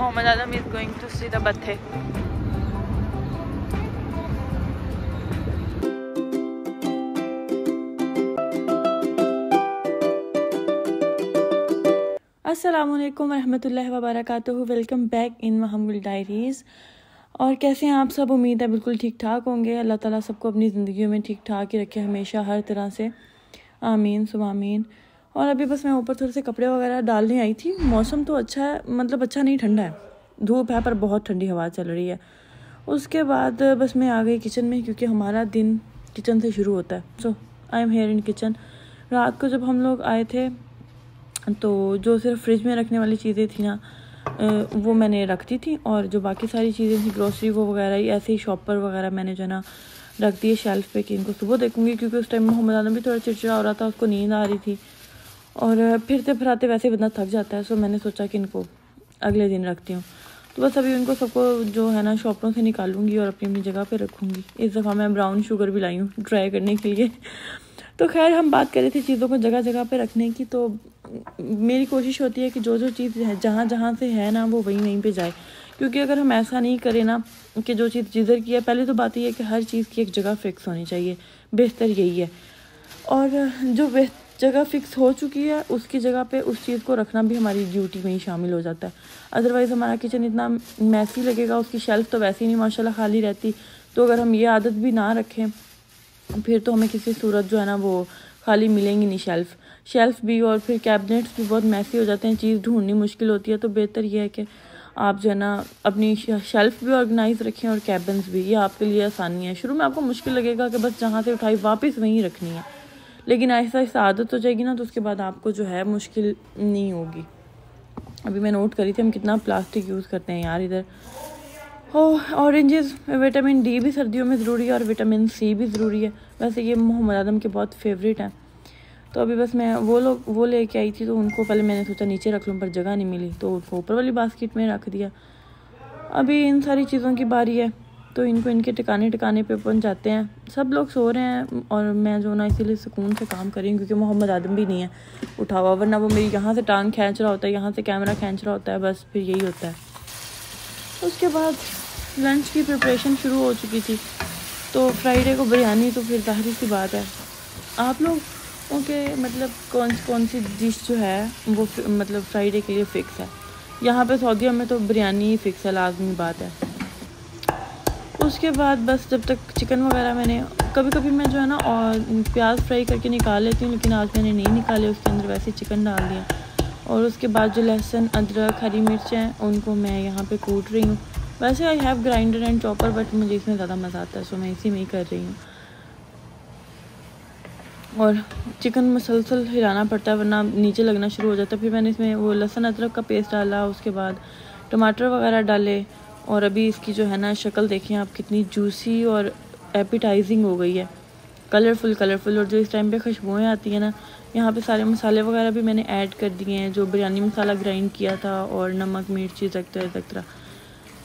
Mohammed Adam is going to see the Bathe. अस्सलामुअलैकुम वरहमतुल्लाहि वबरकातुहू। Welcome back in Mahmool diaries. और कैसे हैं आप सब? उम्मीद है बिल्कुल ठीक ठाक होंगे। अल्लाह ताला सबको अपनी ज़िंदगी में ठीक ठाक ही रखे हमेशा, हर तरह से, आमीन सुम आमीन। और अभी बस मैं ऊपर थोड़े से कपड़े वगैरह डालने आई थी। मौसम तो अच्छा है, मतलब अच्छा नहीं, ठंडा है, धूप है पर बहुत ठंडी हवा चल रही है। उसके बाद बस मैं आ गई किचन में, क्योंकि हमारा दिन किचन से शुरू होता है। So I am here in kitchen. रात को जब हम लोग आए थे तो जो सिर्फ फ्रिज में रखने वाली चीज़ें थी ना, वो मैंने रख दी थी, और जो बाकी सारी चीज़ें थी ग्रोसरी वो वगैरह ऐसे ही शॉपर वगैरह मैंने जो ना रख दिए शेल्फ पे कि इनको सुबह देखूंगी, क्योंकि उस टाइम मोहम्मद आदम भी थोड़ा चिड़चिड़ा हो रहा था, उसको नींद आ रही थी और फिरते फिराते वैसे बंदा थक जाता है। सो मैंने सोचा कि इनको अगले दिन रखती हूँ। तो बस अभी उनको सबको जो है ना शॉपरों से निकालूंगी और अपनी अपनी जगह पे रखूँगी। इस दफ़ा मैं ब्राउन शुगर भी लाई हूँ ट्राई करने के लिए। तो खैर हम बात कर रहे थे चीज़ों को जगह जगह पे रखने की। तो मेरी कोशिश होती है कि जो जो चीज़ है जहाँ जहाँ से है ना वो वहीं वहीं पे जाए, क्योंकि अगर हम ऐसा नहीं करें ना कि जो चीज़ जिधर की है, पहले तो बात ये है कि हर चीज़ की एक जगह फ़िक्स होनी चाहिए, बेहतर यही है। और जो जगह फ़िक्स हो चुकी है उसकी जगह पे उस चीज़ को रखना भी हमारी ड्यूटी में ही शामिल हो जाता है। अदरवाइज़ हमारा किचन इतना मैसी लगेगा, उसकी शेल्फ़ तो वैसे ही नहीं माशाल्लाह खाली रहती। तो अगर हम ये आदत भी ना रखें फिर तो हमें किसी सूरत जो है ना वो खाली मिलेंगी नहीं शेल्फ़ भी, और फिर कैबिनेट्स भी बहुत मैसी हो जाते हैं, चीज़ ढूंढनी मुश्किल होती है। तो बेहतर ये है कि आप जो है ना अपनी शेल्फ़ भी ऑर्गेनाइज़ रखें और कैबिन्स भी, ये आपके लिए आसानी है। शुरू में आपको मुश्किल लगेगा कि बस जहाँ से उठाई वापस वहीं रखनी है, लेकिन ऐसा ऐसा आदत हो जाएगी ना तो उसके बाद आपको जो है मुश्किल नहीं होगी। अभी मैं नोट करी थी हम कितना प्लास्टिक यूज़ करते हैं यार इधर। ऑरेंजेस, विटामिन डी भी सर्दियों में ज़रूरी है और विटामिन सी भी ज़रूरी है। वैसे ये मोहम्मद आदम के बहुत फेवरेट हैं। तो अभी बस मैं वो लेके आई थी, तो उनको पहले मैंने सोचा नीचे रख लूँ पर जगह नहीं मिली, तो उनको ऊपर वाली बास्केट में रख दिया। अभी इन सारी चीज़ों की बारी है, तो इनको इनके ठिकाने पे पहुंच जाते हैं। सब लोग सो रहे हैं और मैं जो ना इसीलिए सुकून से काम कर रही हूँ, क्योंकि मोहम्मद आदम भी नहीं है उठा हुआ, वरना वो मेरी यहाँ से टांग खींच रहा होता है, यहाँ से कैमरा खींच रहा होता है, बस फिर यही होता है। उसके बाद लंच की प्रिपरेशन शुरू हो चुकी थी। तो फ्राइडे को बिरयानी, तो फिर जाहिर सी बात है आप लोग ओके, मतलब कौन सी डिश जो है वो मतलब फ्राइडे के लिए फ़िक्स है। यहाँ पे सऊदीया में तो बिरयानी ही फ़िक्स है, लाजमी बात है। उसके बाद बस जब तक चिकन वगैरह मैंने कभी कभी मैं जो है ना और प्याज फ्राई करके निकाल लेती हूँ, लेकिन आज मैंने नहीं निकाले, उसके अंदर वैसे चिकन डाल दिया। और उसके बाद जो लहसुन अदरक हरी मिर्च हैं उनको मैं यहाँ पे कूट रही हूँ। वैसे I have grinder and chopper, but मुझे इसमें ज़्यादा मज़ा आता है, सो मैं इसी में ही कर रही हूँ। और चिकन मसलसल हिलाना पड़ता है वरना नीचे लगना शुरू हो जाता है। फिर मैंने इसमें वो लहसुन अदरक का पेस्ट डाला, उसके बाद टमाटर वगैरह डाले, और अभी इसकी जो है ना शक्ल देखें आप, कितनी जूसी और एपिटाइजिंग हो गई है, कलरफुल। और जो इस टाइम पे खुशबुएँ आती हैं ना, यहाँ पे सारे मसाले वगैरह भी मैंने ऐड कर दिए हैं, जो बिरयानी मसाला ग्राइंड किया था, और नमक मिर्ची एक्स्ट्रा।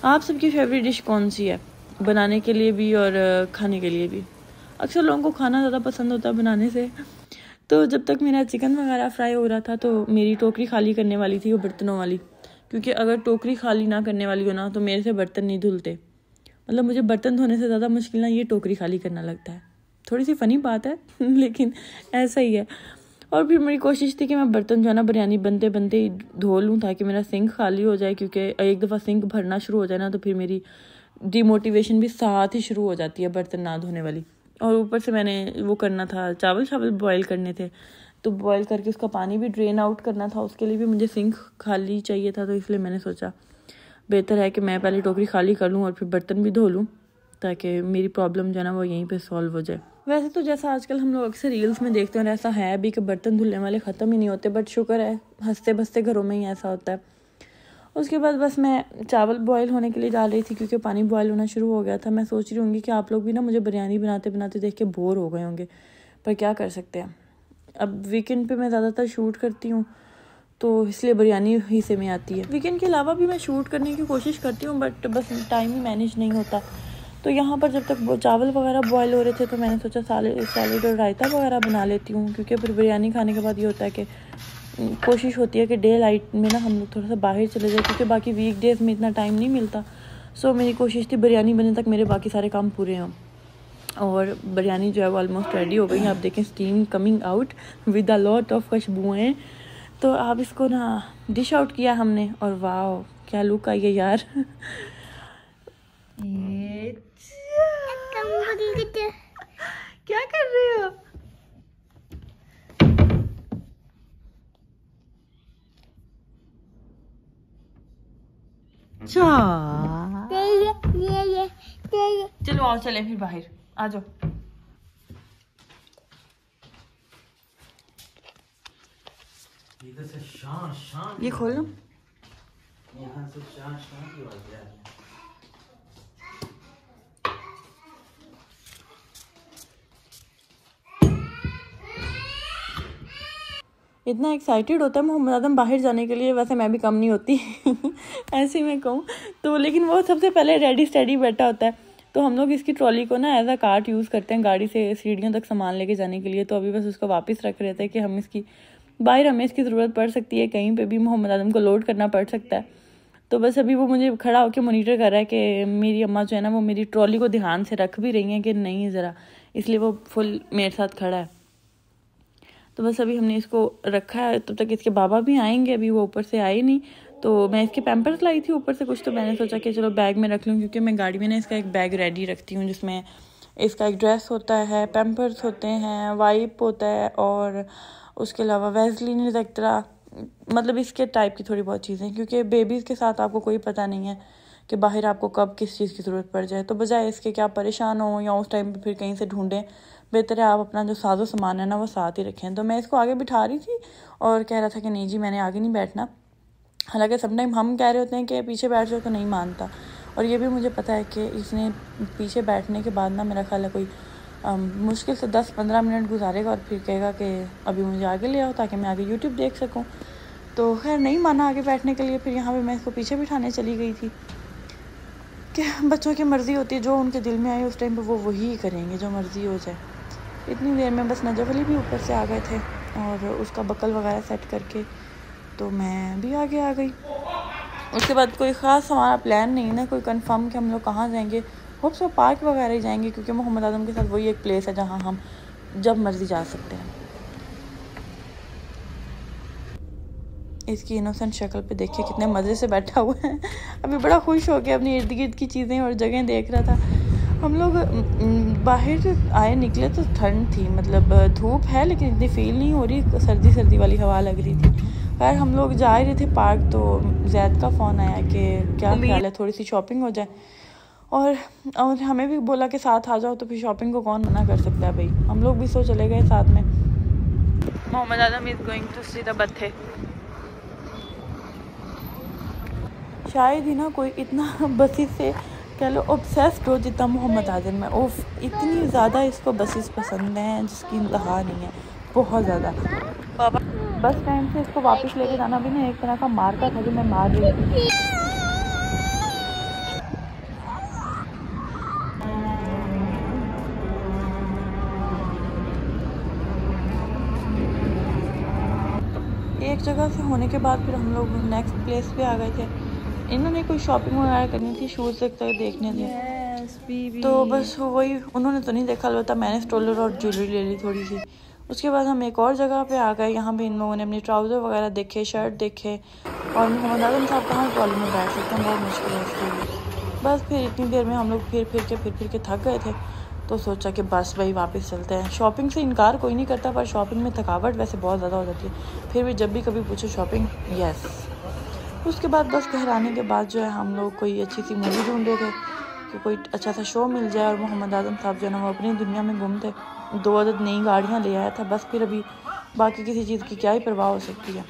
आप सबकी फेवरेट डिश कौन सी है बनाने के लिए भी और खाने के लिए भी? अक्सर लोगों को खाना ज़्यादा पसंद होता है बनाने से। तो जब तक मेरा चिकन वगैरह फ्राई हो रहा था तो मेरी टोकरी खाली करने वाली थी वो बर्तनों वाली, क्योंकि अगर टोकरी खाली ना करने वाली हो ना तो मेरे से बर्तन नहीं धुलते। मतलब मुझे बर्तन धोने से ज़्यादा मुश्किल ना ये टोकरी खाली करना लगता है। थोड़ी सी फ़नी बात है लेकिन ऐसा ही है। और फिर मेरी कोशिश थी कि मैं बर्तन जो है ना बिरयानी बनते बनते ही धो लूँ, ताकि मेरा सिंक खाली हो जाए, क्योंकि एक दफ़ा सिंक भरना शुरू हो जाए ना तो फिर मेरी डिमोटिवेशन भी साथ ही शुरू हो जाती है बर्तन ना धोने वाली। और ऊपर से मैंने वो करना था, चावल बॉयल करने थे, तो बॉयल करके उसका पानी भी ड्रेन आउट करना था, उसके लिए भी मुझे सिंक खाली चाहिए था। तो इसलिए मैंने सोचा बेहतर है कि मैं पहले टोकरी खाली कर लूँ और फिर बर्तन भी धो लूँ, ताकि मेरी प्रॉब्लम जो है ना वो यहीं पे सॉल्व हो जाए। वैसे तो जैसा आजकल हम लोग अक्सर रील्स में देखते हैं ऐसा है भी कि बर्तन धुलने वाले ख़त्म ही नहीं होते, बट शुक्र है हंसते बसते घरों में ही ऐसा होता है। उसके बाद बस मैं चावल बॉयल होने के लिए डाल रही थी, क्योंकि पानी बॉयल होना शुरू हो गया था। मैं सोच रही होंगी कि आप लोग भी ना मुझे बिरयानी बनाते बनाते देख के बोर हो गए होंगे, पर क्या कर सकते हैं। अब वीकेंड पे मैं ज़्यादातर शूट करती हूँ, तो इसलिए बिरयानी ही से में आती है। वीकेंड के अलावा भी मैं शूट करने की कोशिश करती हूँ, बट बस टाइम ही मैनेज नहीं होता। तो यहाँ पर जब तक चावल वगैरह बॉयल हो रहे थे तो मैंने सोचा सैलेड और रायता वगैरह बना लेती हूँ, क्योंकि फिर बिरयानी खाने के बाद ये होता है कि कोशिश होती है कि डे लाइट में ना हम लोग थोड़ा सा बाहर चले जाए, क्योंकि बाकी वीक डेज़ में इतना टाइम नहीं मिलता। सो मेरी कोशिश थी बिरयानी बनने तक मेरे बाकी सारे काम पूरे हों। और बिरयानी जो है वो ऑलमोस्ट रेडी हो गई। आप देखें steam coming out with a lot of खुशबुएँ। तो आप इसको ना डिश आउट किया हमने, और वाह क्या लुक आई है यार। क्या कर रहे हो? चलो आओ चलें फिर बाहर, आ जाओ। ये खोल लो। यहाँ से शान की आवाज़ आ रही है। इतना एक्साइटेड होता है मोहम्मद आदम बाहर जाने के लिए, वैसे मैं भी कम नहीं होती ऐसे ही मैं कहूँ तो, लेकिन वो सबसे पहले रेडी स्टेडी बैठा होता है। तो हम लोग इसकी ट्रॉली को ना एज अ कार्ट यूज़ करते हैं गाड़ी से सीढ़ियों तक सामान लेके जाने के लिए। तो अभी बस उसको वापस रख रहे थे कि हम इसकी बाहर हमें इसकी ज़रूरत पड़ सकती है, कहीं पे भी मोहम्मद आदम को लोड करना पड़ सकता है। तो बस अभी वो मुझे खड़ा होकर मोनीटर कर रहा है कि मेरी अम्मा जो है ना वो मेरी ट्रॉली को ध्यान से रख भी रही हैं कि नहीं ज़रा, इसलिए वो फुल मेरे साथ खड़ा है। तो बस अभी हमने इसको रखा है, तब तक इसके बाबा भी आएंगे, अभी वो ऊपर से आए नहीं। तो मैं इसके पैम्पर्स लाई थी ऊपर से कुछ, तो मैंने सोचा कि चलो बैग में रख लूँ, क्योंकि मैं गाड़ी में ना इसका एक बैग रेडी रखती हूँ जिसमें इसका एक ड्रेस होता है, पैम्पर्स होते हैं, वाइप होता है, और उसके अलावा वैसलीन एक्स्ट्रा, मतलब इसके टाइप की थोड़ी बहुत चीज़ें, क्योंकि बेबीज़ के साथ आपको कोई पता नहीं है कि बाहर आपको कब किस चीज़ की ज़रूरत पड़ जाए। तो बजाय इसके कि आप परेशान हो या उस टाइम पे फिर कहीं से ढूंढें, बेहतर है आप अपना जो साजो सामान है ना वो साथ ही रखें। तो मैं इसको आगे बिठा रही थी और कह रहा था कि नहीं जी मैंने आगे नहीं बैठना। हालांकि समटाइम हम कह रहे होते हैं कि पीछे बैठ जाओ तो नहीं मानता, और ये भी मुझे पता है कि इसने पीछे बैठने के बाद ना मेरा ख्याल है कोई मुश्किल से 10-15 मिनट गुजारेगा और फिर कहेगा कि अभी मुझे आगे ले आओ ताकि मैं आगे यूट्यूब देख सकूँ। तो खैर नहीं माना आगे बैठने के लिए। फिर यहाँ पे मैं इसको पीछे बिठाने चली गई थी कि बच्चों की मर्ज़ी होती है, जो उनके दिल में आए उस टाइम पे वो वही करेंगे, जो मर्ज़ी हो जाए। इतनी देर में बस नजफ़ अली भी ऊपर से आ गए थे और उसका बकल वगैरह सेट करके तो मैं भी आगे आ गई। उसके बाद कोई ख़ास हमारा प्लान नहीं ना, कोई कंफर्म कि हम लोग कहाँ जाएंगे। होप सो पार्क वगैरह ही जाएंगे, क्योंकि मोहम्मद आदम के साथ वही एक प्लेस है जहाँ हम जब मर्ज़ी जा सकते हैं। इसकी इनोसेंट शक्ल पे देखिए कितने मज़े से बैठा हुआ है। अभी बड़ा खुश हो गया, अपनी इर्द गिर्द की चीज़ें और जगह देख रहा था। हम लोग बाहर आए निकले तो ठंड थी, मतलब धूप है लेकिन इतनी फील नहीं हो रही, सर्दी सर्दी वाली हवा लग रही थी। खैर हम लोग जा रहे थे पार्क, तो जैद का फ़ोन आया कि क्या ख्याल है थोड़ी सी शॉपिंग हो जाए, और हमें भी बोला कि साथ आ जाओ। तो फिर शॉपिंग को कौन मना कर सकता है भाई, हम लोग भी सो चले गए साथ में। Mohammad Adam is going to see the बत्थे। शायद ही ना कोई इतना बसेस से कह लो ऑब्सेस्ड हो जितना मोहम्मद आदम में। ओफ इतनी ज़्यादा इसको बसेस पसंद हैं जिसकी इंतहा नहीं है, बहुत ज़्यादा। पापा बस टाइम से इसको वापस लेके जाना भी ना एक तरह का मार का था जो मैं मार रही थी। एक जगह से होने के बाद फिर हम लोग नेक्स्ट प्लेस पे आ गए थे। इन्होंने कोई शॉपिंग वगैरह करनी थी, शूज़ देखने थे। तो बस वही उन्होंने तो नहीं देखा, अलबत्ता मैंने स्टोलर और ज्वेलरी ले ली थोड़ी सी। उसके बाद हम एक और जगह पे आ गए, यहाँ पे इन लोगों ने अपने ट्राउज़र वगैरह देखे, शर्ट देखे, और मोहम्मद आदम साहब कहाँ ट्रॉली में बैठ सकते हैं, बहुत मुश्किल है उसके लिए। बस फिर इतनी देर में हम लोग फिर के थक गए थे, तो सोचा कि बस भाई वापस चलते हैं। शॉपिंग से इनकार कोई नहीं करता, पर शॉपिंग में थकावट वैसे बहुत ज़्यादा हो जाती है। फिर भी जब भी कभी पूछो शॉपिंग, यस। उसके बाद बस घर आने के बाद जो है हम लोग कोई अच्छी सी मूवी ढूंढ रहे थे कि कोई अच्छा सा शो मिल जाए, और मोहम्मद आदम साहब जो है ना वो अपनी दुनिया में गुम थे। 2 अदद नई गाड़ियाँ ले आया था, बस फिर अभी बाकी किसी चीज़ की क्या ही परवाह हो सकती है।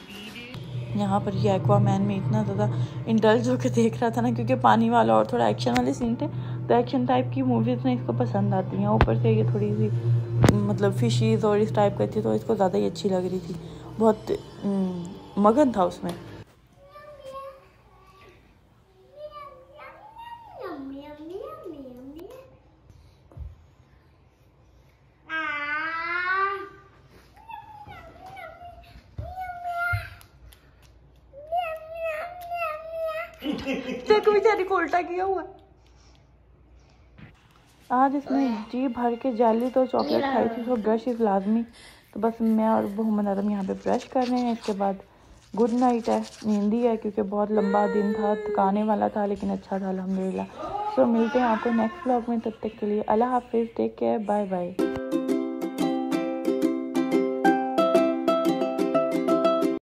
यहाँ पर ये एक्वामैन में इतना ज़्यादा इंडल्ज होकर देख रहा था ना, क्योंकि पानी वाला और थोड़ा एक्शन वाले सीन थे, तो एक्शन टाइप की मूवीज़ ना इसको पसंद आती हैं। ऊपर से ये थोड़ी सी मतलब फिशीज़ और इस टाइप का थी, तो इसको ज़्यादा ही अच्छी लग रही थी, बहुत मगन था उसमें। देखो बेचारी को उल्टा किया हुआ। आज इसने जी भर के जेली तो चॉकलेट खाई थी, तो ब्रश इज़ लाजमी। तो बस मैं और मोहम्मद आदम यहाँ पे ब्रश कर रहे हैं। इसके बाद गुड नाइट है, नींदी है, क्योंकि बहुत लंबा दिन था, थकाने वाला था, लेकिन अच्छा था अल्हम्दुलिल्लाह। सो मिलते हैं आपको नेक्स्ट व्लॉग में, तब तक के लिए अल्लाह हाफिज़, टेक केयर, बाय बाय।